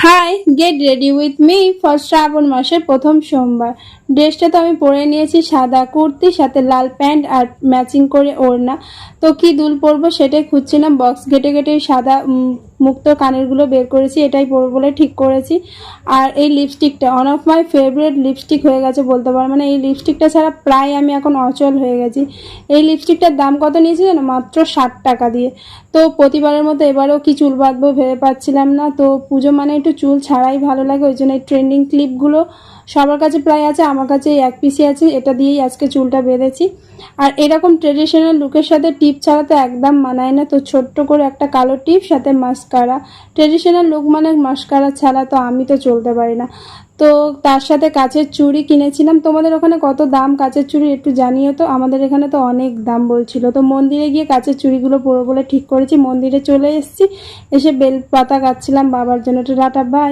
High, get ready with me for শ্রাবণ মাসের প্রথম সোমবার। ড্রেসটা তো আমি পরে নিয়েছি, সাদা কুর্তি সাথে লাল প্যান্ট আর ম্যাচিং করে ওড়না। তো কি দুল পরবো সেটাই খুঁজছিলাম, বক্স ঘেটে ঘেটে সাদা মুক্ত কানেরগুলো বের করেছি, এটাই পরবো বলে ঠিক করেছি। আর এই লিপস্টিকটা one of my favourite lipstick হয়ে গেছে বলতে পারো, মানে এই লিপস্টিকটা ছাড়া প্রায় আমি এখন অচল হয়ে গেছি। এই লিপস্টিকটার দাম কত নিয়েছি জানো? মাত্র 60 টাকা দিয়ে। তো প্রতিবারের মতো এবারেও কি চুল বাঁধবো ভেবে পাচ্ছিলাম না। তো পুজো মানে একটু চুল ছাড়াই ভালো লাগে, ওই জন্য এই ট্রেন্ডিং ক্লিপগুলো সবার কাছে প্রায় আছে, আমার কাছে এই এক পিসি আছে, এটা দিয়েই আজকে চুলটা বেঁধেছি। আর এরকম ট্রেডিশনাল লুকের সাথে টিপ ছাড়া তো একদম মানায় না, তো ছোট্ট করে একটা কালো টিপ সাথে মাস্কারা। ট্রেডিশনাল লুক মানে মাস্কারা ছাড়া তো আমি তো চলতে পারি না। তো তার সাথে কাচের চুড়ি কিনেছিলাম। তোমাদের ওখানে কত দাম কাচের চুড়ি একটু জানিও তো, আমাদের এখানে তো অনেক দাম বলছিল। তো মন্দিরে গিয়ে কাচের চুড়িগুলো পরবো বলে ঠিক করেছি, মন্দিরে চলে এসেছি, এসে বেলপাতা গাচ্ছিলাম বাবার জন্য। Tata, by.